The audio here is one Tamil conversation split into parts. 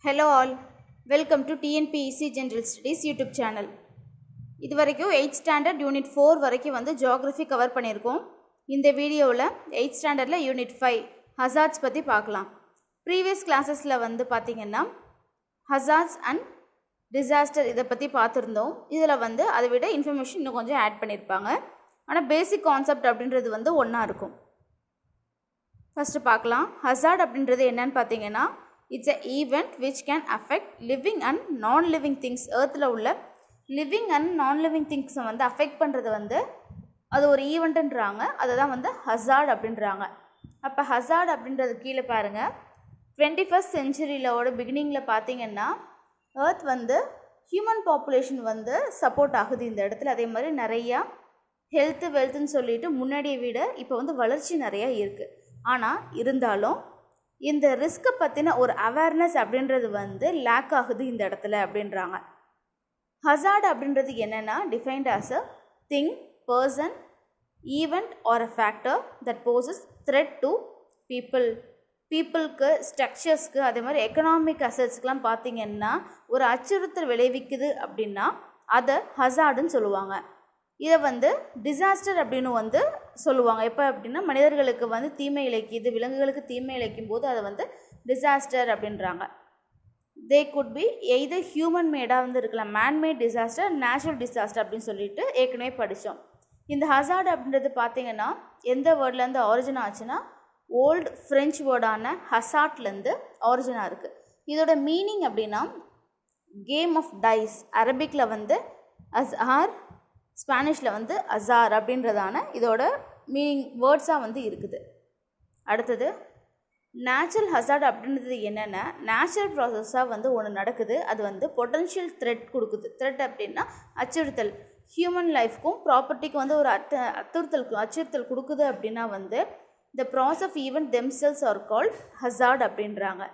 Hello all, welcome to TNPEC General Studies YouTube channel. இது வரைக்கும் 8th standard unit 4 வரைக்கும் வந்து geography cover பண்ணியிருக்கோம். இந்த வீடியோவில் 8th standardல unit 5 hazards பற்றி பார்க்கலாம். Previous classesல வந்து பார்த்தீங்கன்னா hazards and disaster இதை பற்றி பார்த்துருந்தோம். இதில் வந்து அதை விட இன்ஃபர்மேஷன் இன்னும் கொஞ்சம் ஆட் பண்ணியிருப்பாங்க. ஆனால் பேசிக் கான்செப்ட் அப்படின்றது வந்து ஒன்றா இருக்கும். ஃபஸ்ட்டு பார்க்கலாம். hazard அப்படின்றது என்னன்னு பார்த்தீங்கன்னா it's an event which can affect living and non-living things. earthல உள்ள living and non-living things வந்து affect பண்ணுறது வந்து அது ஒரு ஈவெண்ட்டுன்றாங்க. அதை தான் வந்து hazard அப்படின்றாங்க. அப்போ hazard அப்படின்றது கீழே பாருங்கள். 21st centuryலோட பிகினிங்கில் பார்த்தீங்கன்னா earth வந்து ஹியூமன் பாப்புலேஷன் வந்து சப்போர்ட் ஆகுது இந்த இடத்துல. அதே மாதிரி நிறையா ஹெல்த்து வெல்த்துன்னு சொல்லிட்டு முன்னாடியை விட இப்போ வந்து வளர்ச்சி நிறையா இருக்குது. ஆனால் இருந்தாலும் இந்த ரிஸ்க்கை பற்றின ஒரு அவேர்னஸ் அப்படின்றது வந்து லேக் ஆகுது இந்த இடத்துல அப்படின்றாங்க. ஹசார்ட் அப்படின்றது என்னென்னா defined as a thing, person, event or a factor that poses thread to பீப்புளுக்கு, ஸ்ட்ரக்சர்ஸ்க்கு, அதே மாதிரி எக்கனாமிக் அசட்ஸ்க்கெலாம் பார்த்திங்கன்னா ஒரு அச்சுறுத்தல் விளைவிக்குது அப்படின்னா அதை ஹசார்டுன்னு சொல்லுவாங்க. இதை வந்து டிசாஸ்டர் அப்படின்னு வந்து சொல்லுவாங்க. எப்போ அப்படின்னா மனிதர்களுக்கு வந்து தீமை இழைக்குது, விலங்குகளுக்கு தீமை இழைக்கும் போது அதை வந்து டிசாஸ்டர் அப்படின்றாங்க. They could be either human மேடாக வந்து இருக்கலாம், மேன்மேட் டிசாஸ்டர், நேச்சுரல் டிசாஸ்டர் அப்படின்னு சொல்லிட்டு ஏற்கனவே படித்தோம். இந்த ஹசார்டு அப்படின்றது பார்த்திங்கன்னா எந்த வேர்ட்லேருந்து ஆரிஜின் ஆச்சுன்னா ஓல்டு ஃப்ரெஞ்சு வேர்டான ஹசாட்லேருந்து ஆரிஜினாக இருக்குது. இதோட மீனிங் அப்படின்னா கேம் ஆஃப் டைஸ், அரபிக்கில் வந்து அஸ்ஆர், ஸ்பானிஷில் வந்து அசார் அப்படின்றதான இதோட மீனிங் வேர்ட்ஸாக வந்து இருக்குது. அடுத்தது நேச்சுரல் ஹசார்ட் அப்படின்றது என்னென்னா நேச்சுரல் ப்ராசஸாக வந்து ஒன்று நடக்குது. அது வந்து பொட்டன்ஷியல் த்ரெட் கொடுக்குது. த்ரெட் அப்படின்னா அச்சுறுத்தல், ஹியூமன் லைஃப்க்கும் ப்ராப்பர்ட்டிக்கும் வந்து ஒரு அச்சுறுத்தல் கொடுக்குது அப்படின்னா வந்து the process of event themselves are called hazard அப்படின்றாங்க.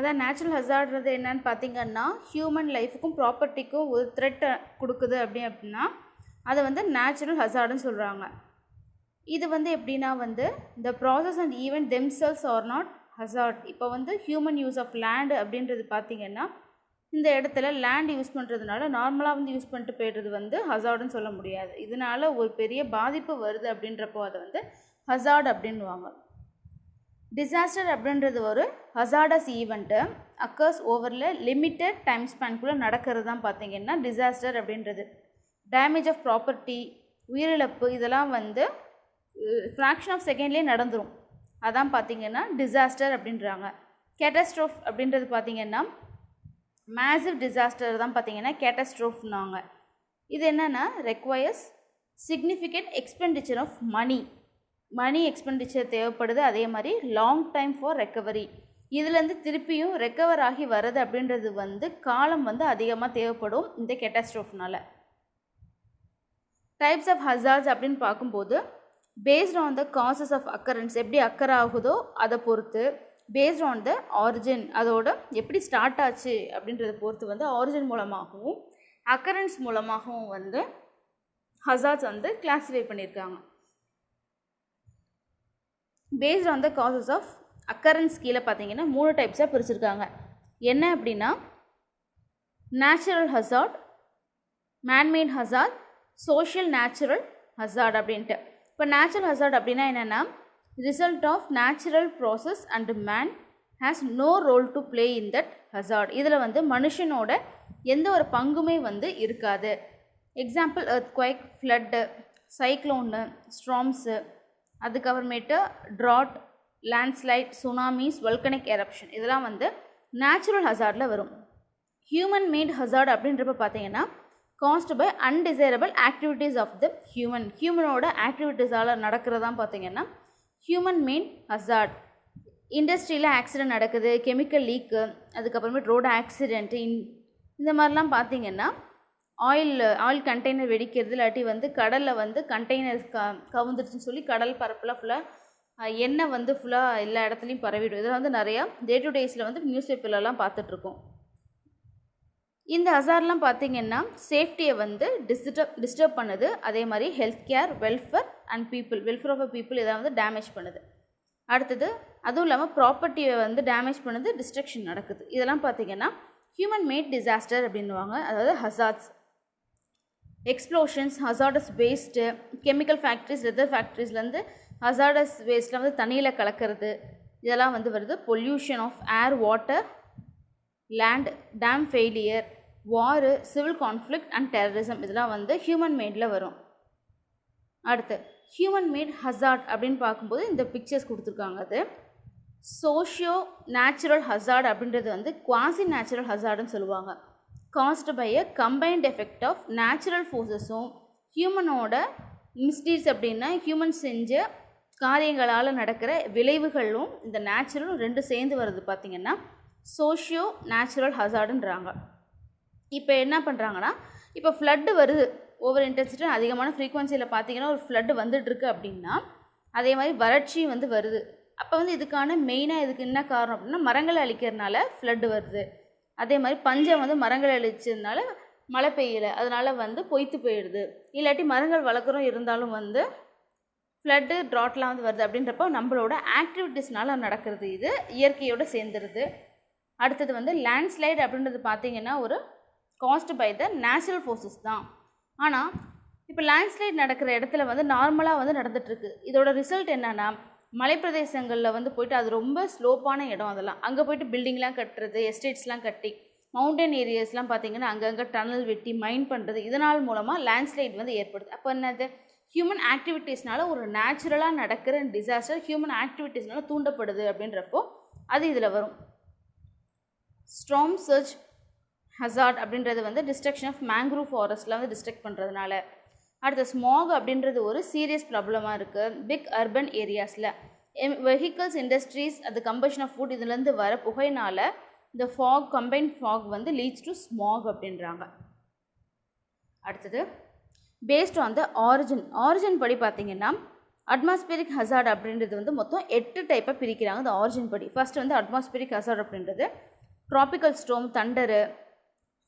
அதான் நேச்சுரல் ஹசார்ட்றது என்னன்னு பார்த்தீங்கன்னா ஹியூமன் லைஃபுக்கும் ப்ராப்பர்ட்டிக்கும் ஒரு த்ரெட்டை கொடுக்குது அப்படின்னா அதை வந்து நேச்சுரல் ஹசார்டுன்னு சொல்கிறாங்க. இது வந்து எப்படின்னா வந்து the process and event themselves are not hazard. இப்போ வந்து ஹியூமன் யூஸ் ஆஃப் லேண்டு அப்படின்றது பார்த்திங்கன்னா இந்த இடத்துல லேண்ட் யூஸ் பண்ணுறதுனால நார்மலாக வந்து யூஸ் பண்ணிட்டு போய்டுறது வந்து ஹசார்டுன்னு சொல்ல முடியாது. இதனால் ஒரு பெரிய பாதிப்பு வருது அப்படின்றப்போ அதை வந்து ஹசார்ட் அப்படின்வாங்க. டிசாஸ்டர் அப்படின்றது ஒரு ஹசார்டஸ் ஈவெண்ட்டு அக்கர்ஸ் ஓவரில் லிமிட்டட் டைம் ஸ்பேன்குள்ளே நடக்கிறது தான் பார்த்திங்கன்னா டிசாஸ்டர் அப்படின்றது. டேமேஜ் ஆஃப் ப்ராப்பர்ட்டி, உயிரிழப்பு, இதெல்லாம் வந்து ஃப்ராக்ஷன் ஆஃப் செகண்ட்லேயே நடந்துடும். அதான் பார்த்திங்கன்னா டிசாஸ்டர் அப்படின்றாங்க. கேட்டஸ்ட்ரோஃப் அப்படின்றது பார்த்திங்கன்னா மேசிவ் டிசாஸ்டர் தான் பார்த்திங்கன்னா கேட்டஸ்ட்ரோஃப்னாங்க. இது என்னென்னா requires significant expenditure of money expenditure தேவைப்படுது. அதே மாதிரி லாங் டைம் ஃபார் ரெக்கவரி, இதுலேருந்து திருப்பியும் ரெக்கவர் ஆகி வர்றது அப்படின்றது வந்து காலம் வந்து அதிகமாக தேவைப்படும் இந்த கேட்டாஸ்ட்ரோஃப்னால. டைப்ஸ் ஆஃப் ஹசார்ட்ஸ் அப்படின்னு பார்க்கும்போது based on the causes of occurrence, எப்படி அக்கர் ஆகுதோ அதை பொறுத்து, பேஸ்ட் ஆன் த ஆரிஜின், அதோட எப்படி ஸ்டார்ட் ஆச்சு அப்படின்றத பொறுத்து வந்து ஆரிஜின் மூலமாகவும் அக்கரன்ஸ் மூலமாகவும் வந்து ஹசார்ட்ஸ் வந்து கிளாஸிஃபை பண்ணியிருக்காங்க. Based on the causes of occurrence கீழே பார்த்தீங்கன்னா 3 டைப்ஸாக பிரிச்சிருக்காங்க. என்ன அப்படின்னா natural hazard, manmade hazard, social natural hazard அப்படின்ட்டு. இப்போ நேச்சுரல் ஹசார்ட் அப்படின்னா என்னென்னா result of natural process and man has no role to play in that hazard. இதில் வந்து மனுஷனோட எந்த ஒரு பங்குமே வந்து இருக்காது. Example earthquake, flood, cyclone, storms, அதுக்கப்புறமேட்டு drought, landslide, tsunamis, volcanic eruption, இதெல்லாம் வந்து நேச்சுரல் ஹசார்டில் வரும். ஹியூமன் மேட் ஹசார்ட் அப்படின்றப்ப பார்த்தீங்கன்னா caused by undesirable activities of the ஹியூமனோட ஆக்டிவிட்டீஸால் நடக்கிறதான் பார்த்தீங்கன்னா ஹியூமன் மேட் ஹசார்ட். இண்டஸ்ட்ரியில் ஆக்சிடென்ட் நடக்குது, கெமிக்கல் லீக்கு, அதுக்கப்புறமேட்டு ரோடு ஆக்சிடென்ட்டு, இந்த மாதிரிலாம் பார்த்திங்கன்னா ஆயில் கண்டெய்னர் வெடிக்கிறது, இல்லாட்டி வந்து கடலில் வந்து கண்டெய்னர் கவுந்துருச்சுன்னு சொல்லி கடல் பரப்பில் ஃபுல்லாக எண்ணெய் வந்து ஃபுல்லாக எல்லா இடத்துலையும் பரவிடும். இதில் வந்து நிறையா டே டு டேஸில் வந்து நியூஸ் பேப்பர்லலாம் பார்த்துட்ருக்கோம். இந்த ஹசார்ட்லாம் பார்த்திங்கன்னா சேஃப்டியை வந்து டிஸ்டர்ப் பண்ணுது. அதே மாதிரி health care, welfare of people இதை வந்து டேமேஜ் பண்ணுது. அடுத்தது அதுவும் இல்லாமல் ப்ராப்பர்ட்டியை வந்து டேமேஜ் பண்ணுது, டிஸ்ட்ரக்ஷன் நடக்குது. இதெல்லாம் பார்த்திங்கன்னா ஹியூமன் மேட் டிசாஸ்டர் அப்படின்வாங்க. அதாவது hazards, explosions, hazardous waste, chemical factories, leather ஃபேக்ட்ரிஸ்லேருந்து ஹசார்டஸ் வேஸ்ட்டில் வந்து தண்ணியில் கலக்கிறது, இதெல்லாம் வந்து வருது. Pollution of air, water, land, dam failure, war, civil conflict and terrorism, இதெல்லாம் வந்து ஹியூமன் மேடில் வரும். அடுத்து ஹியூமன் மேட் ஹசார்ட் அப்படின்னு பார்க்கும்போது இந்த பிக்சர்ஸ் கொடுத்துருக்காங்க. அது சோஷியோ நேச்சுரல் ஹசார்ட் அப்படின்றது வந்து குவாசி நேச்சுரல் ஹசார்டுன்னு சொல்லுவாங்க. Caused by a combined effect of natural ஃபோர்ஸஸும் ஹியூமனோட மிஸ்டீட்ஸ் அப்படின்னா ஹியூமன் செஞ்ச காரியங்களால் நடக்கிற விளைவுகளும் இந்த நேச்சுரலும் ரெண்டு சேர்ந்து வருது பார்த்திங்கன்னா சோஷியோ நேச்சுரல் ஹசார்டுன்றாங்க. இப்போ என்ன பண்ணுறாங்கன்னா, இப்போ ஃப்ளட்டு வருது, ஓவர் இன்டென்சிட்டி அதிகமான ஃப்ரீக்வன்சியில் பார்த்திங்கன்னா ஒரு ஃப்ளட்டு வந்துட்டுருக்கு அப்படின்னா அதே மாதிரி வறட்சி வந்து வருது. அப்போ வந்து இதுக்கான மெயினாக இதுக்கு என்ன காரணம் அப்படின்னா மரங்களை அழிக்கிறதுனால ஃப்ளட்டு வருது. அதே மாதிரி பஞ்சம் வந்து மரங்கள் அழிச்சதுனால மழை பெய்யலை, அதனால் வந்து பொய்த்து போயிடுது. இல்லாட்டி மரங்கள் வளர்க்குறோம் இருந்தாலும் வந்து ஃப்ளட்டு ட்ராட்லாம் வந்து வருது. அப்படின்றப்போ நம்மளோட ஆக்டிவிட்டீஸ்னால நடக்கிறது, இது இயற்கையோடு சேர்ந்துருது. அடுத்தது வந்து லேண்ட்ஸ்லைட் அப்படின்றது பார்த்திங்கன்னா ஒரு caused by the natural forces தான். ஆனால் இப்போ லேண்ட்ஸ்லைட் நடக்கிற இடத்துல வந்து நார்மலாக வந்து நடந்துகிட்ருக்கு. இதோட ரிசல்ட் என்னென்னா மலைப்பிரதேசங்களில் வந்து போய்ட்டு அது ரொம்ப ஸ்லோப்பான இடம், அதெல்லாம் அங்கே போய்ட்டு பில்டிங்லாம் கட்டுறது, எஸ்டேட்ஸ்லாம் கட்டி, மவுண்டன் ஏரியாஸ்லாம் பார்த்திங்கன்னா அங்கங்கே டனல் வெட்டி மைன் பண்ணுறது, இதனால் மூலமாக லேண்ட்ஸ்லைட் வந்து ஏற்படுது. அப்போ என்னது, ஹியூமன் ஆக்டிவிட்டீஸ்னால ஒரு நேச்சுரலாக நடக்கிற டிசாஸ்டர் ஹியூமன் ஆக்டிவிட்டீஸ்னால தூண்டப்படுது அப்படின்றப்போ அது இதில் வரும். ஸ்ட்ராம் சர்ச் ஹசார்ட் அப்படின்றது வந்து டிஸ்ட்ரக்ஷன் ஆஃப் மேங்க்ரூவ் ஃபாரஸ்ட்டில் வந்து டிஸ்ட்ரக்ட் பண்ணுறதுனால. அடுத்த ஸ்மாக் அப்படின்றது ஒரு சீரியஸ் ப்ராப்ளமாக இருக்குது பிக் அர்பன் ஏரியாஸில். வெஹிக்கல்ஸ், இண்டஸ்ட்ரீஸ், அது கம்பஷன் ஆஃப் ஃபுட், இதுலேருந்து வர புகையினால் இந்த ஃபாக், கம்பைன்ட் ஃபாக் வந்து லீட்ஸ் டு ஸ்மாக் அப்படின்றாங்க. அடுத்தது பேஸ்ட் ஆன் த ஆரிஜின் படி பார்த்திங்கன்னா அட்மாஸ்பியரிக் ஹசார்ட் அப்படின்றது வந்து மொத்தம் 8 டைப்பாக பிரிக்கிறாங்க. இந்த ஆரிஜின் படி ஃபஸ்ட்டு வந்து அட்மாஸ்பியரிக் ஹசார்ட் அப்படின்றது ட்ராபிக்கல் ஸ்டோம், தண்டரு,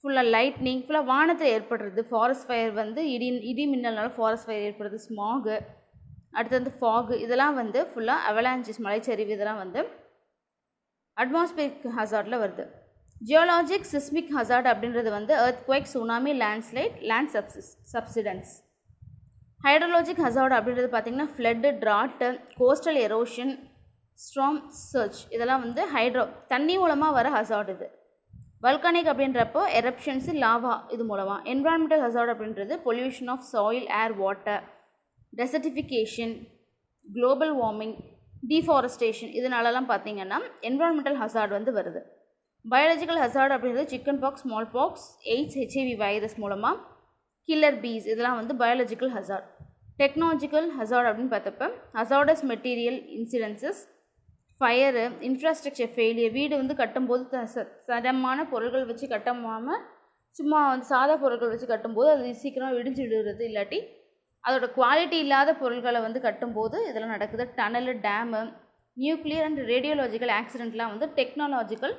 ஃபுல்லாக லைட்னிங், ஃபுல்லாக வானத்தில் ஏற்படுறது, ஃபாரஸ்ட் ஃபயர் வந்து இடி மின்னல்னால ஃபாரஸ்ட் ஃபயர் ஏற்படுறது, ஸ்மாகு, அடுத்து வந்து ஃபாகு, இதெல்லாம் வந்து ஃபுல்லாக அவலான்ச்சஸ், மலைச்சரிவு, இதெல்லாம் வந்து அட்மாஸ்பியரிக் ஹசார்டில் வருது. ஜியோலாஜிக் சிஸ்மிக் ஹசார்ட் அப்படின்றது வந்து earthquake, tsunami, landslide, land subsidence. Hydrologic hazard அப்படின்றது பார்த்திங்கன்னா flood, drought, coastal erosion, storm surge, இதெல்லாம் வந்து தண்ணி மூலமாக வர ஹசார்ட். இது வல்கானிக் அப்படின்றப்போ எரப்ஷன்ஸு, லாவா, இது மூலமாக. என்விரான்மெண்டல் ஹசார்ட் அப்படின்றது pollution of soil, air, water, desertification, global warming, deforestation, இதனாலலாம் பார்த்திங்கன்னா என்விரான்மெண்டல் ஹசார்ட் வந்து வருது. பயாலஜிக்கல் ஹசார்ட் அப்படின்றது chickenpox, smallpox, AIDS, HIV virus மூலமாக, கில்லர் பீஸ், இதெல்லாம் வந்து பயாலஜிக்கல் ஹசார்ட். டெக்னாலஜிக்கல் ஹசார்ட் அப்படின்னு பார்த்தப்ப hazardous material incidences, fire, infrastructure failure, வீடு வந்து கட்டும்போது தரமான பொருட்கள் வச்சு கட்டாமல் சும்மா வந்து சாதா பொருட்கள் வச்சு கட்டும்போது அது சீக்கிரம் இடிஞ்சு விடுறது, இல்லாட்டி அதோட குவாலிட்டி இல்லாத பொருட்களை வந்து கட்டும்போது இதெல்லாம் நடக்குது. Tunnel, dam, nuclear and radiological ஆக்சிடெண்ட்லாம் வந்து டெக்னாலஜிக்கல்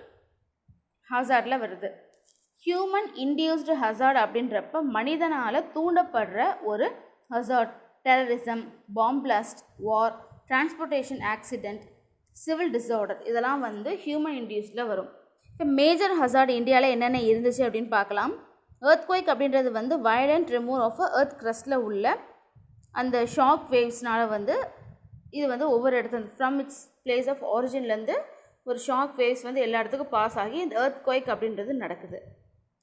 ஹசார்டில் வருது. ஹியூமன் இன்டியூஸ்டு ஹசார்ட் அப்படின்றப்ப மனிதனால் தூண்டப்படுற ஒரு ஹசார்ட், டெரரிசம், பாம் பிளாஸ்ட், வார், டிரான்ஸ்போர்ட்டேஷன் ஆக்சிடெண்ட், சிவில் டிஸார்டர், இதெல்லாம் வந்து ஹியூமன் இன்டியூஸில் வரும். இப்போ மேஜர் ஹசார்ட் இந்தியாவில் என்னென்ன இருந்துச்சு அப்படின்னு பார்க்கலாம். எர்த்குவைக் அப்படின்றது வந்து வயலண்ட் ரிமூவ் ஆஃப் எர்த் க்ரஸ்ட்டில் உள்ள அந்த ஷாக் வேவ்ஸ்னால் வந்து இது வந்து ஒவ்வொரு இடத்துல ஃப்ரம் இட்ஸ் பிளேஸ் ஆஃப் ஆரிஜின்லேருந்து ஒரு ஷாக் வேவ்ஸ் வந்து எல்லா இடத்துக்கும் பாஸ் ஆகி இந்த எர்த்குவைக் அப்படின்றது நடக்குது.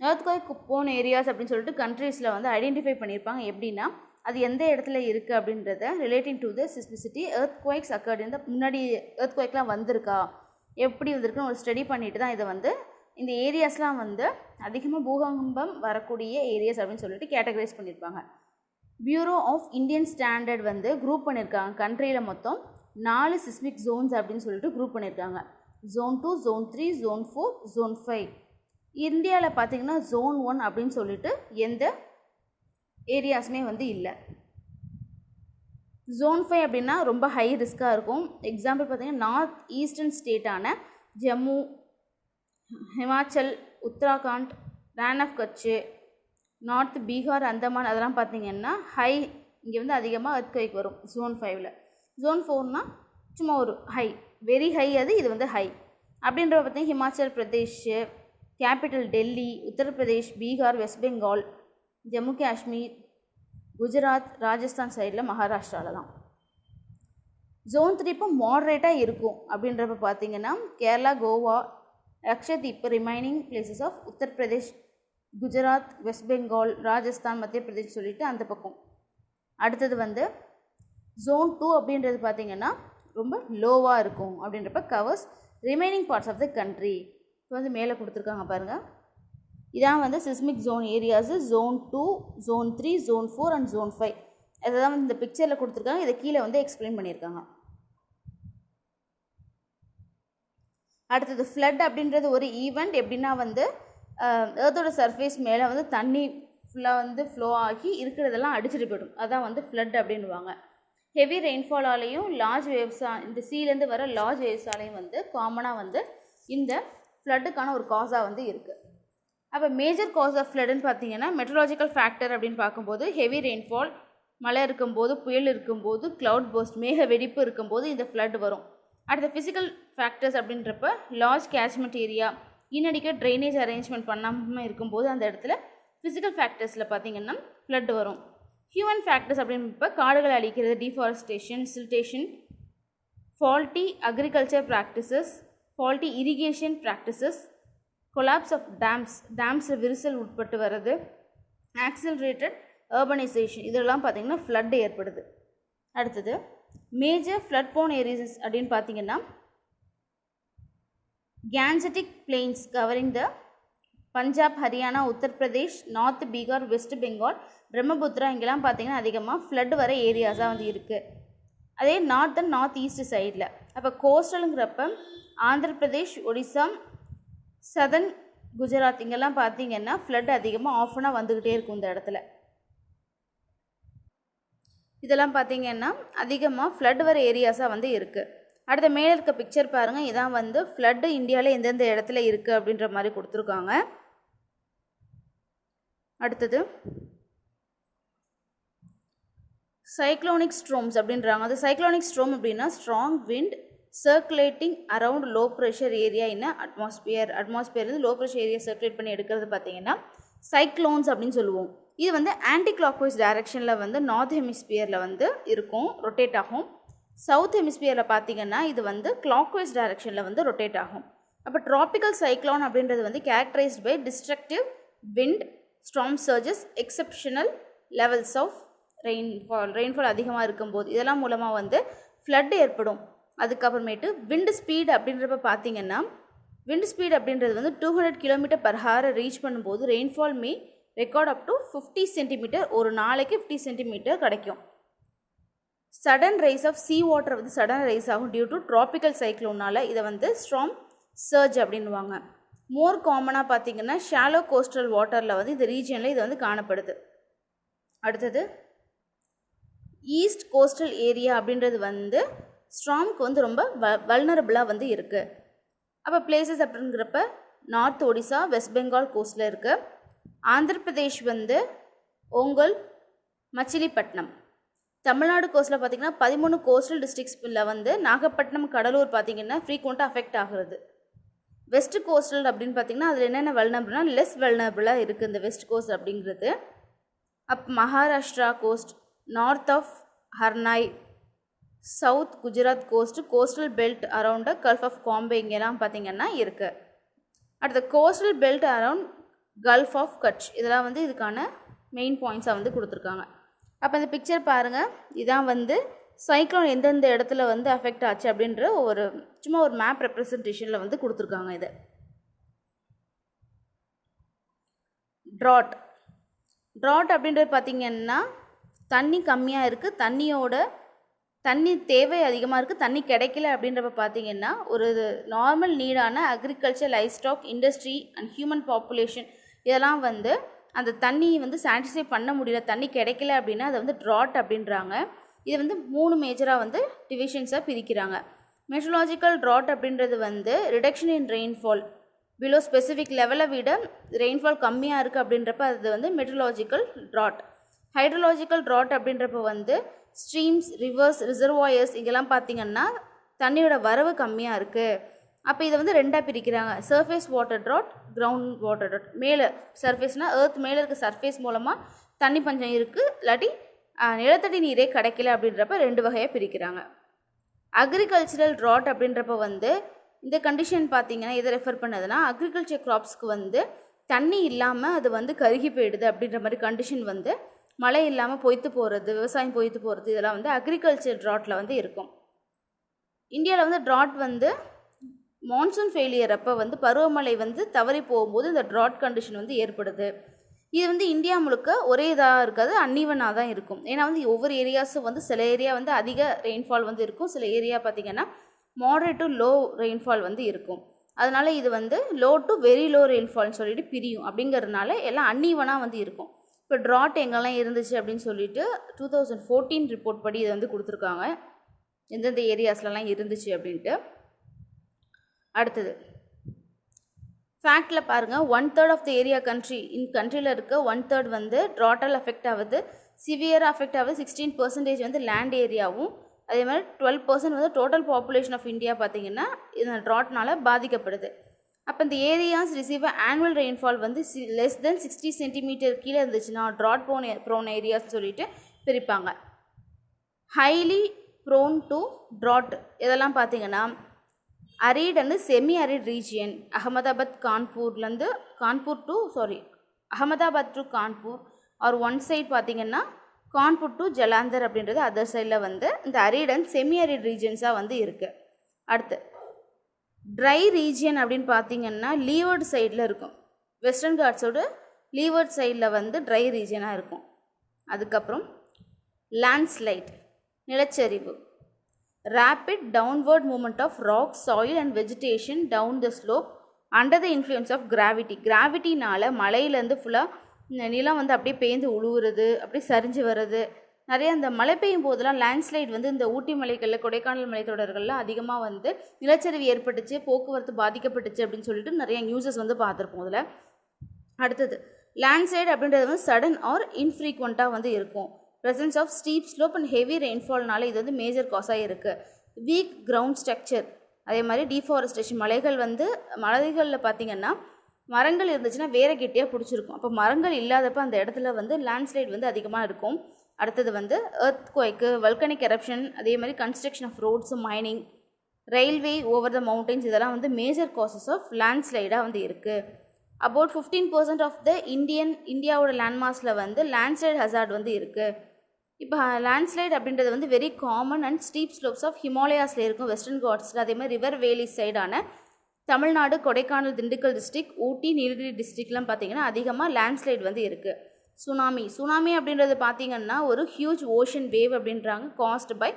எர்த்குவைக் போன ஏரியாஸ் அப்படின்னு சொல்லிட்டு கண்ட்ரீஸில் வந்து ஐடென்டிஃபை பண்ணியிருப்பாங்க. எப்படின்னா அது எந்த இடத்துல இருக்குது அப்படின்றத ரிலேட்டிங் டு த சிஸ்மிசிட்டி, எர்த்குவைக்ஸ் அக்கர்ட், இந்த முன்னாடி எர்த்குவைக்லாம் வந்திருக்கா, எப்படி வந்திருக்குன்னு ஒரு ஸ்டடி பண்ணிட்டு தான் இதை வந்து இந்த ஏரியாஸ்லாம் வந்து அதிகமாக பூகம்பம் வரக்கூடிய ஏரியாஸ் அப்படின்னு சொல்லிட்டு கேட்டகரைஸ் பண்ணியிருப்பாங்க. பியூரோ ஆஃப் இந்தியன் ஸ்டாண்டர்ட் வந்து குரூப் பண்ணியிருக்காங்க. கண்ட்ரியில் மொத்தம் 4 சிஸ்மிக் ஜோன்ஸ் அப்படின்னு சொல்லிட்டு குரூப் பண்ணியிருக்காங்க. Zone 2, Zone 3, Zone 4, Zone 5. இந்தியாவில் பார்த்திங்கன்னா Zone 1 அப்படின்னு சொல்லிட்டு எந்த ஏரியாஸுமே வந்து இல்லை. Zone 5 அப்படின்னா ரொம்ப ஹை ரிஸ்க்காக இருக்கும். எக்ஸாம்பிள் பார்த்திங்கன்னா நார்த் ஈஸ்டர்ன் ஸ்டேட்டான ஜம்மு, ஹிமாச்சல், உத்தராகண்ட், ரான் ஆஃப் கட்ச், நார்த் பீகார், அந்தமான், அதெல்லாம் பார்த்திங்கன்னா ஹை, இங்கே வந்து அதிகமாக எர்த்குவைக் வரும் Zone 5ல். Zone 4னால் சும்மா ஒரு ஹை, வெரி ஹை அது, இது வந்து ஹை. அப்படின்றப்ப பார்த்தீங்கன்னா ஹிமாச்சல் பிரதேஷ், கேபிட்டல் டெல்லி, உத்தரப்பிரதேஷ், பீகார், வெஸ்ட் பெங்கால், ஜம்மு காஷ்மீர், குஜராத், ராஜஸ்தான் சைடில், மகாராஷ்டிராலலாம். ஜோன் 3 இப்போ மாட்ரேட்டாக இருக்கும். அப்படின்றப்ப பார்த்தீங்கன்னா Kerala, Goa, Lakshadweep, remaining places of Uttar Pradesh, Gujarat, West Bengal, Rajasthan, Madhya Pradesh சொல்லிட்டு அந்த பக்கம். அடுத்தது வந்து ஜோன் 2 அப்படின்றது பார்த்திங்கன்னா ரொம்ப லோவாக இருக்கும். அப்படின்றப்ப covers remaining parts of the country. இப்போ வந்து மேலே கொடுத்துருக்காங்க பாருங்கள். இதான் வந்து seismic zone areas. Zone 2, zone 3, zone 4 and zone 5. அதை தான் வந்து இந்த பிக்சரில் கொடுத்துருக்காங்க. இதை கீழே வந்து எக்ஸ்பிளைன் பண்ணியிருக்காங்க. அடுத்தது ஃப்ளட் அப்படின்றது ஒரு ஈவெண்ட். எப்படின்னா வந்து எர்த்தோட சர்ஃபேஸ் மேலே வந்து தண்ணி ஃபுல்லாக வந்து ஃப்ளோ ஆகி இருக்கிறதெல்லாம் அடிச்சுட்டு போய்டும். அதான் வந்து ஃப்ளட் அப்படின்வாங்க. ஹெவி ரெயின்ஃபாலாலேயும் லார்ஜ் வேவ்ஸாக, இந்த சீலேருந்து வர லார்ஜ் வேவ்ஸாலேயும் வந்து காமனாக வந்து இந்த ஃப்ளட்டுக்கான ஒரு காஸாக வந்து இருக்குது. அப்போ மேஜர் காஸ் ஆஃப் ஃப்ளட்டுன்னு பார்த்தீங்கன்னா மெட்ரலாஜிக்கல் ஃபேக்டர் அப்படின்னு பார்க்கும்போது ஹெவி ரெயின்ஃபால், மழை இருக்கும்போது, புயல் இருக்கும்போது, க்ளவுட் பர்ஸ்ட், மேக வெடிப்பு இருக்கும்போது இந்த ஃப்ளட் வரும். அடுத்த ஃபிசிக்கல் ஃபேக்டர்ஸ் அப்படின்றப்ப large catchment area, inadequate drainage arrangement பண்ணாமல் இருக்கும்போது அந்த இடத்துல ஃபிசிக்கல் ஃபேக்டர்ஸில் பார்த்திங்கன்னா ஃப்ளட் வரும். ஹியூமன் ஃபேக்டர்ஸ் அப்படின்றப்ப காடுகளை அழிக்கிறது, deforestation, siltation, faulty agriculture practices, faulty irrigation practices, collapse of டேம்ஸில் விரிசல் உட்பட்டு வர்றது, ஆக்சிலரேட்டட் அர்பனைசேஷன், இதெல்லாம் பார்த்திங்கன்னா ஃப்ளட் ஏற்படுது. அடுத்தது மேஜர் ஃப்ளட் ப்ரோன் ஏரியாஸ் அப்படின்னு பார்த்தீங்கன்னா Gangetic plains covering the Punjab, Haryana, Uttar Pradesh, north Bihar, west Bengal, Brahmaputra, இங்கெல்லாம் பார்த்தீங்கன்னா அதிகமாக ஃப்ளட் வர ஏரியாஸாக வந்து இருக்குது. அதே நார்த் அண்ட் நார்த் ஈஸ்ட் சைடில். அப்போ கோஸ்டலுங்கிறப்ப ஆந்திர பிரதேஷ், ஒடிசா, சதர்ன் குஜராத், இங்கெல்லாம் பார்த்தீங்கன்னா ஃப்ளட் அதிகமாக ஆஃபனாக வந்துக்கிட்டே இருக்கும் இந்த இடத்துல. இதெல்லாம் பார்த்திங்கன்னா அதிகமாக ஃப்ளட் வர ஏரியாஸாக வந்து இருக்குது. அடுத்த மேலே இருக்க பிக்சர் பாருங்கள். இதான் வந்து ஃப்ளட்டு இந்தியாவில் எந்தெந்த இடத்துல இருக்குது அப்படின்ற மாதிரி கொடுத்துருக்காங்க. அடுத்தது சைக்ளோனிக் ஸ்ட்ரோம்ஸ் அப்படின்றாங்க. அது சைக்ளோனிக் ஸ்ட்ரோம் அப்படின்னா strong wind circulating around low pressure area இன் atmosphere low pressure area circulate பண்ணி எடுக்கிறது பார்த்திங்கன்னா சைக்ளோன்ஸ் அப்படின்னு சொல்லுவோம். இது வந்து ஆன்டி கிளாக்வைஸ் டைரக்ஷனில் வந்து நார்த் ஹெமிஸ்பியரில் வந்து இருக்கும், ரொட்டேட் ஆகும். சவுத் ஹெமிஸ்பியரில் பார்த்திங்கன்னா இது வந்து கிளாக்வைஸ் டைரக்ஷனில் வந்து ரொட்டேட் ஆகும். அப்போ ட்ராபிக்கல் சைக்ளோன் அப்படின்றது வந்து characterised by destructive wind, storm surges, exceptional levels of rainfall அதிகமாக இருக்கும்போது இதெல்லாம் மூலமாக வந்து ஃப்ளட் ஏற்படும். அதுக்கப்புறமேட்டு விண்ட் ஸ்பீடு அப்படின்றப்ப பார்த்திங்கன்னா விண்ட் ஸ்பீடு அப்படின்றது வந்து 200 km/h ரீச் பண்ணும்போது rainfall may record up to 50 centimetre, ஒரு நாளைக்கு 50 சென்டிமீட்டர் கிடைக்கும். Sudden rise of sea water வந்து சடன் ரைஸ் ஆகும் டியூ டு ட்ராபிக்கல் சைக்ளோனால். இதை வந்து ஸ்டார்ம் சர்ஜ் அப்படின்வாங்க. மோர் காமனாக பார்த்திங்கன்னா ஷாலோ கோஸ்டல் வாட்டரில் வந்து இந்த ரீஜியனில் இது வந்து காணப்படுது. அடுத்தது ஈஸ்ட் கோஸ்டல் ஏரியா அப்படின்றது வந்து ஸ்டார்முக்கு வந்து ரொம்ப வல்னரபிளாக வந்து இருக்குது. அப்போ பிளேசஸ் அப்படிங்கிறப்ப நார்த் ஒடிசா, வெஸ்ட் பெங்கால் கோஸ்டில் இருக்குது. ஆந்திர பிரதேஷ் வந்து ஓங்கல், மச்சிலிப்பட்டினம். தமிழ்நாடு கோஸ்டில் பார்த்திங்கன்னா 13 கோஸ்டல் டிஸ்ட்ரிக்ஸில் வந்து நாகப்பட்டினம், கடலூர் பார்த்திங்கன்னா ஃப்ரீக்வெண்ட்டாக அஃபெக்ட் ஆகுறது. வெஸ்ட் கோஸ்டல் அப்படின்னு பார்த்திங்கன்னா அதில் என்னென்ன வெல்னபிள்னா லெஸ் வெல்னபிளாக இருக்குது இந்த வெஸ்ட் கோஸ்ட் அப்படிங்கிறது. Maharashtra coast, north of Harnai, south Gujarat coast, coastal belt around Gulf of Cambay இங்கெல்லாம் பார்த்திங்கன்னா இருக்குது. அடுத்த coastal belt around Gulf of Kutch, இதெல்லாம் வந்து இதுக்கான மெயின் பாயிண்ட்ஸாக வந்து கொடுத்துருக்காங்க. அப்போ இந்த பிக்சர் பாருங்கள். இதான் வந்து சைக்ளோன் எந்தெந்த இடத்துல வந்து அஃபெக்ட் ஆச்சு அப்படின்ற சும்மா ஒரு மேப் ரெப்ரசன்டேஷனில் வந்து கொடுத்துருக்காங்க. இது ட்ராட் அப்படின்றது பார்த்திங்கன்னா தண்ணி கம்மியாக இருக்குது, தண்ணி தேவை அதிகமாக இருக்குது, தண்ணி கிடைக்கல அப்படின்றப்ப பார்த்திங்கன்னா ஒரு நார்மல் நீடான agriculture, livestock, industry and human population இதெல்லாம் வந்து அந்த தண்ணி வந்து சாட்டிஸ்ஃபை பண்ண முடியல, தண்ணி கிடைக்கல அப்படின்னா அதை வந்து ட்ராட் அப்படின்றாங்க. இது வந்து 3 மேஜராக வந்து டிவிஷன்ஸாக பிரிக்கிறாங்க. மெட்ரலாஜிக்கல் ட்ராட் அப்படின்றது வந்து ரிடக்ஷன் இன் ரெயின்ஃபால் பிலோ ஸ்பெசிஃபிக் லெவலை விட ரெயின்ஃபால் கம்மியாக இருக்குது அப்படின்றப்ப அது வந்து மெட்ரலாஜிக்கல் ட்ராட். ஹைட்ரலாஜிக்கல் ட்ராட் அப்படின்றப்ப வந்து ஸ்ட்ரீம்ஸ், ரிவர்ஸ், ரிசர்வாயர்ஸ் இங்கெல்லாம் பார்த்திங்கன்னா தண்ணியோட வரவு கம்மியாக இருக்குது. அப்போ இதை வந்து ரெண்டாக பிரிக்கிறாங்க. Surface water drought, ground water drought. மேலே சர்ஃபேஸ்னால் எர்த் மேலே இருக்க சர்ஃபேஸ் மூலமாக தண்ணி பஞ்சம் இருக்குது, இல்லாட்டி நிலத்தடி நீரே கிடைக்கல அப்படின்றப்ப ரெண்டு வகையாக பிரிக்கிறாங்க. அக்ரிகல்ச்சரல் ட்ராட் அப்படின்றப்ப வந்து இந்த கண்டிஷன் பார்த்திங்கன்னா எதை ரெஃபர் பண்ணதுன்னா, அக்ரிகல்ச்சர் க்ராப்ஸ்க்கு வந்து தண்ணி இல்லாமல் அது வந்து கருகி போயிடுது அப்படின்ற மாதிரி கண்டிஷன் வந்து மழை இல்லாமல் பொய்த்து போகிறது, விவசாயம் பொய்த்து போகிறது, இதெல்லாம் வந்து அக்ரிகல்ச்சர் ட்ராட்டில் வந்து இருக்கும். இந்தியாவில் வந்து ட்ராட் வந்து மான்சூன் ஃபெயிலியர் அப்போ வந்து பருவமழை வந்து தவறி போகும்போது இந்த ட்ராட் கண்டிஷன் வந்து ஏற்படுது. இது வந்து இந்தியா முழுக்க ஒரே இதாக இருக்காது, அன்ஈவனாக தான் இருக்கும். ஏன்னா வந்து ஒவ்வொரு ஏரியாஸும் வந்து சில ஏரியா வந்து அதிக ரெயின்ஃபால் வந்து இருக்கும், சில ஏரியா பார்த்திங்கன்னா மாடரேட் டு லோ ரெயின்ஃபால் வந்து இருக்கும். அதனால் இது வந்து லோ டு வெரி லோ ரெயின்ஃபால்னு சொல்லிட்டு பிரியும். அப்படிங்கிறதுனால எல்லாம் அன்ஈவனாக வந்து இருக்கும். இப்போ ட்ராட் எங்கெல்லாம் இருந்துச்சு அப்படின்னு சொல்லிட்டு 2014 ரிப்போர்ட் படி இதை வந்து கொடுத்துருக்காங்க, எந்தெந்த ஏரியாஸ்லலாம் இருந்துச்சு அப்படின்ட்டு. அடுத்தது ஃபேக்டில் பாருங்கள், 1/3 ஆஃப் த ஏரியா கண்ட்ரியில் இருக்க 1/3 வந்து ட்ராட்டால் அஃபெக்ட் ஆகுது. சிவியராக அஃபெக்ட் ஆகுது 16% வந்து லேண்ட் ஏரியாவும், அதே மாதிரி 12% வந்து டோட்டல் பாப்புலேஷன் ஆஃப் இந்தியா பார்த்திங்கன்னா இந்த ட்ராட்னால் பாதிக்கப்படுது. அப்போ இந்த ஏரியாஸ் ரிசீவ் ஆனுவல் ரெயின்ஃபால் வந்து லெஸ் தென் 60 சென்டிமீட்டர் கீழே இருந்துச்சுன்னா ட்ராட் ப்ரோன் ஏரியாஸ்னு சொல்லிட்டு பிரிப்பாங்க. ஹைலி ப்ரோன் டு ட்ராட் இதெல்லாம் பார்த்திங்கன்னா arid and semi arid region. Ahmedabad to Kanpur or one side பார்த்திங்கன்னா கான்பூர் டு ஜலாந்தர் அப்படின்றது அதர் சைடில் வந்து இந்த அரிட் அண்ட் செமி அரிட் ரீஜியன்ஸாக வந்து இருக்குது. அடுத்து ட்ரை ரீஜியன் அப்படின்னு பார்த்திங்கன்னா லீவர்ட் சைடில் இருக்கும். வெஸ்டர்ன் காட்ஸோட லீவர்ட் சைடில் வந்து ட்ரை ரீஜியனாக இருக்கும். அதுக்கப்புறம் லேண்ட்ஸ்லைட் நிலச்சரிவு, rapid downward movement of rock, soil and vegetation down the slope under the influence of gravity. கிராவிட்டினால் மலையிலேருந்து ஃபுல்லாக நிலம் வந்து அப்படியே பேய்ந்து உழுவுறது, அப்படியே சரிஞ்சு வர்றது. நிறைய அந்த மழை பெய்யும் போதெல்லாம் லேண்ட்ஸ்லைட் வந்து இந்த ஊட்டி மலைகளில், கொடைக்கானல் மலைத்தொடர்களில் அதிகமாக வந்து நிலச்சரிவு ஏற்பட்டுச்சு, போக்குவரத்து பாதிக்கப்பட்டுச்சு அப்படின்னு சொல்லிட்டு நிறைய நியூஸஸ் வந்து பார்த்துருப்போம் அதில். அடுத்தது லேண்ட்ஸ்லைட் அப்படின்றது வந்து சடன் ஆர் இன்ஃப்ரீக்வெண்ட்டாக வந்து இருக்கும். presence of steep slope and heavy rainfallனால இது வந்து மேஜர் காஸாக இருக்குது. வீக் கிரவுண்ட் ஸ்ட்ரக்சர், அதே மாதிரி டீஃபாரஸ்டேஷன். மலைகளில் பார்த்திங்கன்னா மரங்கள் இருந்துச்சுன்னா வேற கெட்டியாக பிடிச்சிருக்கும். அப்போ மரங்கள் இல்லாதப்போ அந்த இடத்துல வந்து லேண்ட்ஸ்லைட் வந்து அதிகமாக இருக்கும். அடுத்தது வந்து எர்த் குவைக்கு, வல்கனிக் எரப்ஷன், அதே மாதிரி construction of roads, mining, railway over the mountains, இதெல்லாம் வந்து மேஜர் காசஸ் ஆஃப் லேண்ட்ஸ்லைடாக வந்து இருக்குது. அபவுட் 15% ஆஃப் த இந்தியாவோட லேண்ட்மாஸில் வந்து லேண்ட்ஸ்லைட் ஹசார்ட் வந்து இருக்குது. இப்போ லேண்ட்ஸ்லைட் அப்படின்றது வந்து very common and steep slopes of ஹிமாலயாஸில் இருக்கும், வெஸ்டர்ன் காட்ஸில். அதே மாதிரி ரிவர் வேலி சைடான தமிழ்நாடு, கொடைக்கானல், திண்டுக்கல் டிஸ்ட்ரிக், ஊட்டி, நீலகிரி டிஸ்ட்ரிக்ட்லாம் பார்த்திங்கன்னா அதிகமாக லேண்ட்ஸ்லைட் வந்து இருக்குது. சுனாமி அப்படின்றது பார்த்திங்கன்னா ஒரு ஹியூஜ் ஓஷன் வேவ் அப்படின்றாங்க, காஸ்ட் பை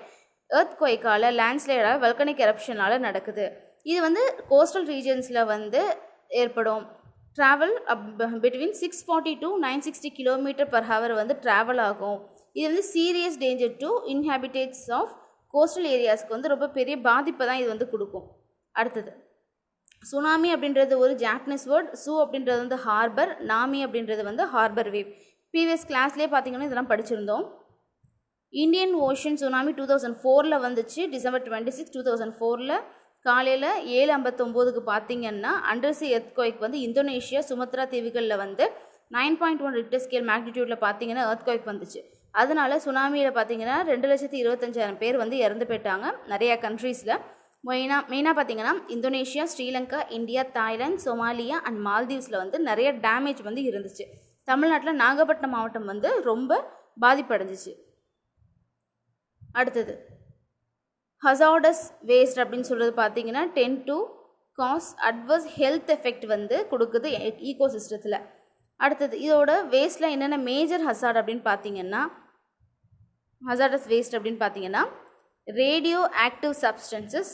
எர்த் குவைக்கால், லேண்ட்ஸ்லைடால், வல்கனிக் எரப்ஷனால் நடக்குது. இது வந்து கோஸ்டல் ரீஜன்ஸில் வந்து ஏற்படும். ட்ராவல் பிட்வீன் 640 to 960 km/h வந்து ட்ராவல் ஆகும். இது வந்து serious danger to inhabitants of coastal ஏரியாஸ்க்கு வந்து ரொம்ப பெரிய பாதிப்பை தான் இது வந்து கொடுக்கும். அடுத்தது சுனாமி அப்படின்றது ஒரு ஜாப்பனீஸ் வேர்ட். அப்படின்றது வந்து ஹார்பர், நாமி அப்படின்றது வந்து ஹார்பர் வேவ். ப்ரீவியஸ் கிளாஸ்லேயே பார்த்திங்கன்னா இதெல்லாம் படிச்சிருந்தோம். இந்தியன் ஓஷன் சுனாமி 2004 வந்துச்சு. டிசம்பர் 26, 2004 காலையில் 7:59 பார்த்திங்கன்னா அண்டர்சி எர்த்குவைக் வந்து இந்தோனேஷியா, சுமத்ரா தீவுகளில் வந்து 9.1 ரிக்டர் ஸ்கேல் மேக்னிடியூடில் பார்த்திங்கன்னா எர்த்குவைக் வந்துச்சு. அதனால சுனாமியில் பார்த்திங்கன்னா 2,25,000 பேர் வந்து இறந்து போயிட்டாங்க நிறையா கண்ட்ரீஸில். மெயினாக பார்த்திங்கன்னா Indonesia, Sri Lanka, India, Thailand, Somalia and மால்தீவ்ஸில் வந்து நிறைய டேமேஜ் வந்து இருந்துச்சு. தமிழ்நாட்டில் நாகப்பட்டினம் மாவட்டம் வந்து ரொம்ப பாதிப்படைஞ்சிச்சு. அடுத்தது ஹசார்டஸ் வேஸ்ட் அப்படின்னு சொல்கிறது பார்த்திங்கன்னா 10 to cause adverse health effect வந்து கொடுக்குது ஈகோசிஸ்டத்தில். அடுத்தது இதோட வேஸ்ட்டில் என்னென்ன மேஜர் ஹசார்ட் அப்படின்னு பார்த்திங்கன்னா, ஹசார்டஸ் வேஸ்ட் அப்படின்னு பார்த்திங்கன்னா ரேடியோ ஆக்டிவ் சப்ஸ்டன்சஸ்.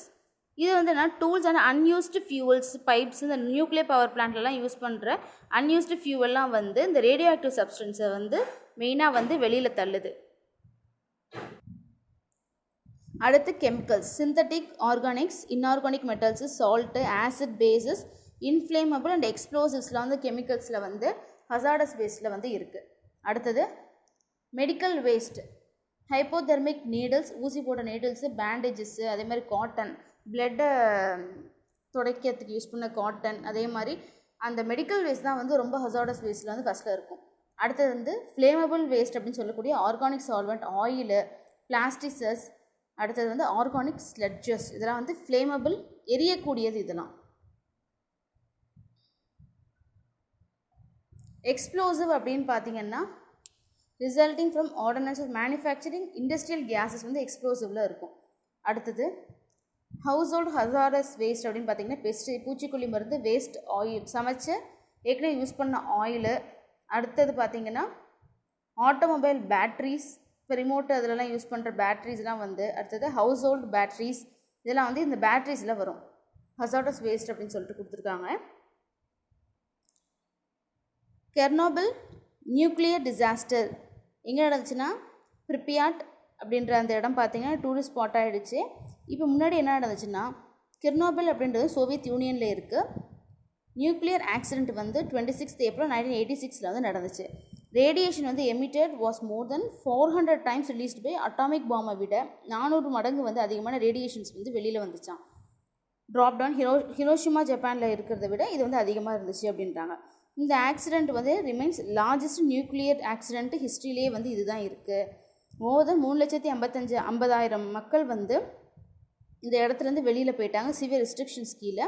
இது வந்து என்ன, tools and unused fuels, pipes, இந்த நியூக்ளியர் பவர் பிளான்ட்லாம் யூஸ் பண்ணுற அன்யூஸ்டு ஃபியூவல்லாம் வந்து இந்த ரேடியோ ஆக்டிவ் சப்ஸ்டன்ஸை வந்து மெயினாக வந்து வெளியில் தள்ளுது. அடுத்து chemicals, synthetic, organics, inorganic metals, salt, acid, bases, inflammable and எக்ஸ்ப்ளோசிவ்ஸில் வந்து கெமிக்கல்ஸில் வந்து ஹசார்டஸ் வேஸ்ட்டில் வந்து இருக்குது. அடுத்தது மெடிக்கல் வேஸ்ட், ஹைப்போதெர்மிக் நீடில்ஸ், ஊசி போட்ட நீடில்ஸு, பேண்டேஜஸ்ஸு, அதே மாதிரி காட்டன், பிளட்டை துடைக்கிறதுக்கு யூஸ் பண்ண காட்டன், அதே மாதிரி அந்த மெடிக்கல் வேஸ்ட் தான் வந்து ரொம்ப ஹசார்டஸ் வேஸ்ட்டில் வந்து ஃபஸ்ட்டில் இருக்கும். அடுத்தது வந்து ஃப்ளேமபிள் வேஸ்ட் அப்படின்னு சொல்லக்கூடிய ஆர்கானிக் சால்வெண்ட், ஆயிலு, பிளாஸ்டிக்ஸஸ், அடுத்தது வந்து ஆர்கானிக் ஸ்லட்ஜஸ், இதெல்லாம் வந்து ஃப்ளேமபிள், எரியக்கூடியது. இதெல்லாம் எக்ஸ்ப்ளோசிவ் அப்படின்னு பார்த்தீங்கன்னா resulting from ordnance of manufacturing industrial gases வந்து எக்ஸ்ப்ளோசிவில் இருக்கும். அடுத்தது ஹவுஸ் ஹோல்ட் ஹசார்டஸ் வேஸ்ட் அப்படின்னு பார்த்தீங்கன்னா பெஸ்ட், பூச்சிக்கொல்லி மருந்து, வேஸ்ட் ஆயில், சமைச்ச ஏற்கனவே யூஸ் பண்ண ஆயிலு. அடுத்தது பார்த்திங்கன்னா ஆட்டோமொபைல் பேட்ரிஸ், இப்போ ரிமோட் அதிலலாம் யூஸ் பண்ணுற பேட்ரிஸ்லாம் வந்து. அடுத்தது ஹவுஸ் ஹோல்ட் பேட்ரிஸ், இதெல்லாம் வந்து இந்த பேட்ரிஸில் வரும். ஹசார்டஸ் வேஸ்ட் அப்படின்னு சொல்லிட்டு கொடுத்துருக்காங்க. கெர்னோபில் நியூக்ளியர் டிசாஸ்டர் எங்கே நடந்துச்சுன்னா பிரிப்பியாட் அப்படின்ற அந்த இடம் பார்த்திங்கன்னா டூரிஸ்ட் ஸ்பாட் ஆகிடுச்சு. இப்போ முன்னாடி என்ன நடந்துச்சுன்னா கெர்னோபில் அப்படின்றது சோவியத் யூனியனில் இருக்குது. நியூக்ளியர் ஆக்சிடென்ட் வந்து 26 ஏப்ரல் 1986 வந்து நடந்துச்சு. ரேடியேஷன் வந்து emitted was more than 400 times released by atomic பாம்பை விட 400 மடங்கு வந்து அதிகமான ரேடியேஷன்ஸ் வந்து வெளியில் வந்துச்சான். ட்ராப் டவுன் ஹிரோஷிமா ஜப்பானில் இருக்கிறத விட இது வந்து அதிகமாக இருந்துச்சு அப்படின்றாங்க. இந்த ஆக்சிடெண்ட் வந்து ரிமைன்ஸ் லார்ஜஸ்ட் நியூக்ளியர் ஆக்சிடென்ட் ஹிஸ்ட்ரியிலே வந்து இதுதான் இருக்குது. மோர் தென் 3,50,000 மக்கள் வந்து இந்த இடத்துலேருந்து வெளியில் போயிட்டாங்க சிவியர் ரெஸ்ட்ரிக்ஷன்ஸ் கீழே.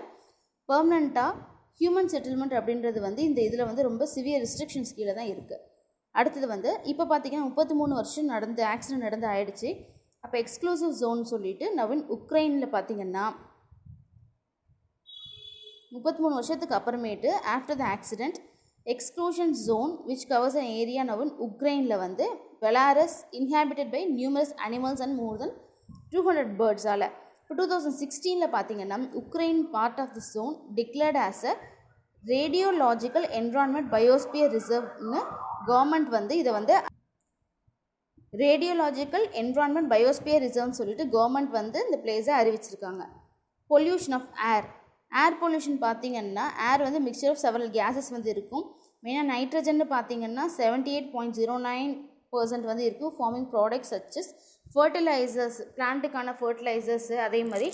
பெர்மனண்ட்டாக ஹியூமன் செட்டில்மெண்ட் அப்படின்றது வந்து இந்த இதில் வந்து ரொம்ப சிவியர் ரெஸ்ட்ரிக்ஷன்ஸ் கீழே தான் இருக்குது. அடுத்தது வந்து இப்போ பார்த்திங்கன்னா 33 வருஷம் ஆக்சிடென்ட் நடந்து ஆயிடுச்சு. அப்போ எக்ஸ்க்ளூசிவ் ஜோன் சொல்லிட்டு நவீன் உக்ரைனில் பார்த்திங்கன்னா 33 வருஷத்துக்கு அப்புறமேட்டு after the accident exclusion zone which covers an area நவீன் உக்ரைனில் வந்து Belarus inhabited by numerous animals and more than 200 பேர்ட்ஸால். இப்போ 2016 பார்த்திங்கன்னா Ukraine part of the zone declared as a radiological environment biosphere ரிசர்வ்னு கவர்மெண்ட் வந்து இதை வந்து ரேடியோலாஜிக்கல் என்விரான்மெண்ட் பயோஸ்பியர் ரிசர்வ்னு சொல்லிட்டு கவர்மெண்ட் வந்து இந்த பிளேஸை அறிவிச்சிருக்காங்க. பொல்யூஷன் ஆஃப் ஏர் பொல்யூஷன் பார்த்திங்கன்னா ஏர் வந்து மிக்சர் ஆஃப் செவரல் கேஸஸ் வந்து இருக்கும். மெயினாக நைட்ரஜன் பார்த்திங்கன்னா 78.09% வந்து இருக்கும். ஃபார்மிங் ப்ராடக்ட்ஸ் சச்சஸ் ஃபர்டிலைசர்ஸ், பிளான்ட்டுக்கான ஃபர்டிலைசர்ஸு, அதே மாதிரி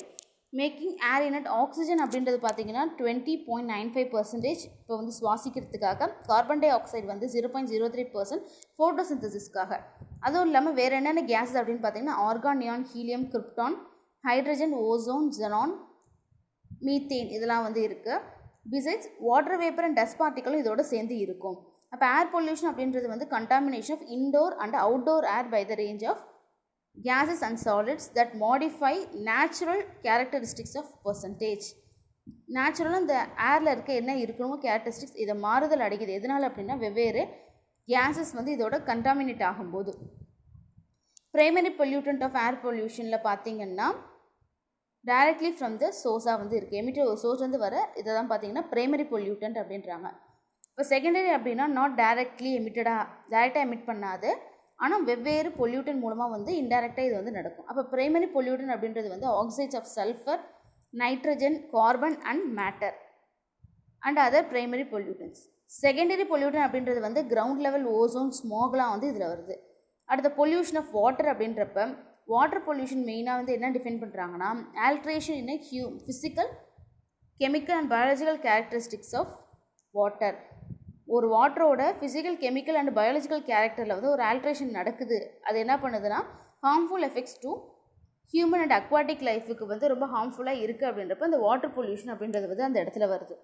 மேக்கிங் ஏர் இனட் ஆக்சிஜன் அப்படின்றது பார்த்திங்கன்னா 20.95% இப்போ வந்து சுவாசிக்கிறதுக்காக. கார்பன் டை ஆக்சைடு வந்து 0.03% ஃபோட்டோசிந்தசிஸ்க்காக. அதுவும் இல்லாமல் வேறு என்னென்ன கேஸஸ் அப்படின்னு பார்த்திங்கன்னா argon, neon, helium, krypton, hydrogen, ozone, xenon, methane, இதெல்லாம் வந்து இருக்குது. Besides water vapour and dust பார்ட்டிகளும் இதோட சேர்ந்து இருக்கும். அப்போ ஏர் பொல்யூஷன் அப்படின்றது வந்து contamination of indoor and outdoor air by the range of gases and solids that modify natural characteristics of percentage. நேச்சுரலாக இந்த ஏரில் இருக்க என்ன இருக்கணுமோ கேரக்டரிஸ்டிக்ஸ் இதை மாறுதல் அடைக்குது. எதனால் அப்படின்னா வெவ்வேறு கேஸஸ் வந்து இதோட கண்டாமினேட் ஆகும்போது. ப்ரைமரி பொல்யூட்டன்ட் ஆஃப் ஏர் பொல்யூஷனில் பார்த்திங்கன்னா டைரக்ட்லி ஃப்ரம் த சோர்ஸாக வந்து இருக்குது. எமிட்டர் ஒரு சோர்ஸ் வந்து வர இதை தான் பார்த்திங்கன்னா ப்ரைமரி பொல்யூட்டன்ட் அப்படின்றாங்க. இப்போ செகண்டரி அப்படின்னா நாட் டைரக்ட்லி டைரெக்டாக எமிட் பண்ணாது, ஆனால் வெவ்வேறு பொல்யூட்டன் மூலமாக வந்து இன்டைரக்டாக இது வந்து நடக்கும். அப்போ ப்ரைமரி பொல்யூட்டன் அப்படின்றது வந்து oxides of sulphur, nitrogen, carbon and matter and other primary pollutants. Secondary pollutant அப்படின்றது வந்து கிரவுண்ட் லெவல் ஓசோன், ஸ்மோக்லாம் வந்து இதில் வருது. அடுத்த பொல்யூஷன் ஆஃப் வாட்டர் அப்படின்றப்ப வாட்டர் பொல்யூஷன் மெயினாக வந்து என்ன டிஃபைன் பண்ணுறாங்கன்னா alteration in physical, chemical and biological characteristics of water. ஒரு வாட்டரோட ஃபிசிக்கல், கெமிக்கல் அண்ட் பயாலஜிக்கல் கேரக்டரில் வந்து ஒரு ஆல்ட்ரேஷன் நடக்குது. அது என்ன பண்ணுதுன்னா harmful effects to human and aquatic லைஃபுக்கு வந்து ரொம்ப ஹார்ம்ஃபுல்லாக இருக்குது அப்படின்றப்ப அந்த வாட்டர் பொல்யூஷன் அப்படின்றது வந்து அந்த இடத்துல வருது.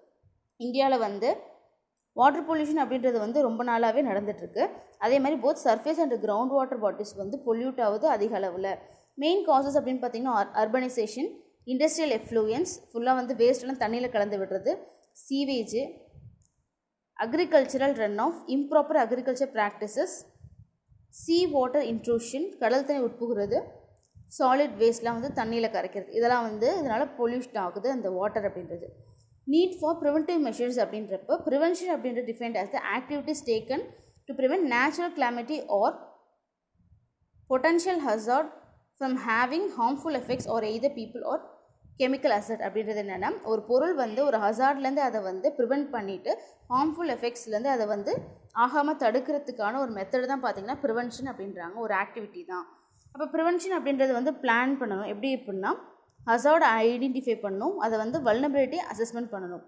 இந்தியாவில் வந்து வாட்டர் பொல்யூஷன் அப்படின்றது வந்து ரொம்ப நாளாகவே நடந்துகிட்ருக்கு. அதே மாதிரி both surface and ground water bodies வந்து பொல்யூட் ஆகுது அதிக அளவில். மெயின் காசஸ் அப்படின்னு பார்த்திங்கன்னா அர்பனைசேஷன், இண்டஸ்ட்ரியல் எஃப்ளூயன்ஸ், ஃபுல்லாக வந்து வேஸ்ட்லாம் தண்ணியில் கலந்து விடுறது, sewage, agricultural runoff, improper agriculture practices, sea water intrusion, கடல் தண்ணி உட்புகிறது, சாலிட் வேஸ்ட்லாம் வந்து தண்ணியில் கரைக்கிறது, இதெல்லாம் வந்து இதனால் பொல்யூஷன் ஆகுது அந்த வாட்டர் அப்படின்றது. நீட் ஃபார் ப்ரிவென்டிவ் மெஷர்ஸ் அப்படின்றப்போ ப்ரிவென்ஷன் அப்படின்றது defined as the activities taken to prevent natural calamity or potential hazard from having harmful effects or either people or chemical asset அப்படின்றது என்னென்னா ஒரு பொருள் வந்து ஒரு ஹசார்ட்லேருந்து அதை வந்து ப்ரிவெண்ட் பண்ணிவிட்டு ஹார்ம்ஃபுல் எஃபெக்ட்ஸ்லேருந்து அதை வந்து ஆகாமல் தடுக்கிறதுக்கான ஒரு மெத்தட் தான் பார்த்திங்கன்னா ப்ரிவென்ஷன் அப்படின்றாங்க, ஒரு ஆக்டிவிட்டி தான். அப்போ ப்ரிவென்ஷன் அப்படின்றது வந்து பிளான் பண்ணணும். எப்படி அப்படின்னா ஹசார்டை ஐடென்டிஃபை பண்ணணும், அதை வந்து வல்னபிலிட்டி அசஸ்மெண்ட் பண்ணணும்.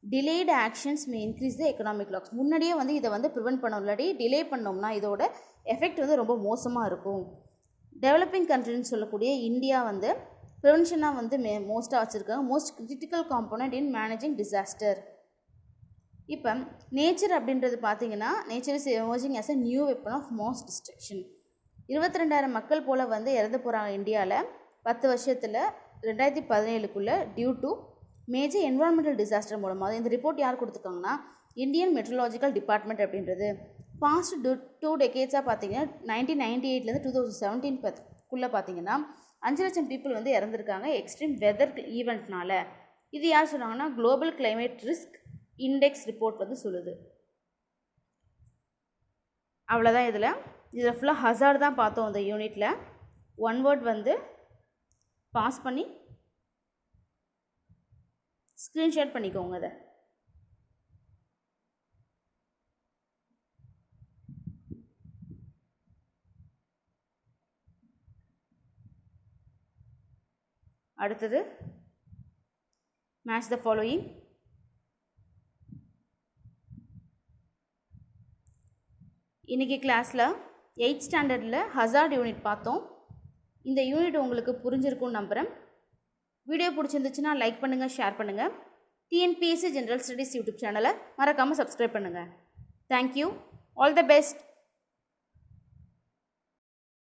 Delayed actions may increase the economic loss. முன்னாடியே வந்து இதை வந்து ப்ரிவென்ட் பண்ணணும், இல்லாட்டி டிலே பண்ணோம்னா இதோட எஃபெக்ட் வந்து ரொம்ப மோசமாக இருக்கும். டெவலப்பிங் கண்ட்ரின்னு சொல்லக்கூடிய இந்தியா வந்து ப்ரிவென்ஷனாக வந்து மோஸ்ட்டாக வச்சுருக்காங்க, most critical component in managing disaster. இப்போ நேச்சர் அப்படின்றது பார்த்தீங்கன்னா, nature is emerging as a new weapon of mass destruction. 22,000 மக்கள் போல் வந்து இறந்து போகிறாங்க இந்தியாவில் 10 வருஷத்தில் 2017 due to major environmental disaster மூலமாக. இந்த ரிப்போர்ட் யார் கொடுத்துருக்காங்கன்னா இந்தியன் மெட்ரலாஜிக்கல் டிபார்ட்மெண்ட் அப்படின்றது. பாஸ்ட் 2 டெக்கேட்ஸாக பார்த்தீங்கன்னா 1998 2017 பார்த்தீங்கன்னா 5 லட்சம் பீப்புள் வந்து இறந்துருக்காங்க எக்ஸ்ட்ரீம் வெதர் ஈவெண்ட்னால. இது யார் சொன்னாங்கன்னா global climate risk index report வந்து சொல்லுது. அவ்வளோதான். இதில் ஃபுல்லாக ஹசார்ட் தான் பார்த்தோம். இந்த யூனிட்டில் ஒன் வேர்ட் வந்து பாஸ் பண்ணி ஸ்க்ரீன்ஷாட் பண்ணிக்கோங்க. அதை அடுத்தது மேட்ச் த ஃபாலோயிங். இன்றைக்கி கிளாஸில் 8th ஸ்டாண்டர்டில் ஹசார்ட் யூனிட் பார்த்தோம். இந்த யூனிட் உங்களுக்கு புரிஞ்சிருக்கும்னு நம்புகிறேன். வீடியோ பிடிச்சிருந்துச்சுன்னா லைக் பண்ணுங்கள், ஷேர் பண்ணுங்கள். டிஎன்பிஎஸ்சி ஜென்ரல் ஸ்டடீஸ் யூடியூப் சேனலை மறக்காமல் சப்ஸ்கிரைப் பண்ணுங்கள். தேங்க்யூ. All the best.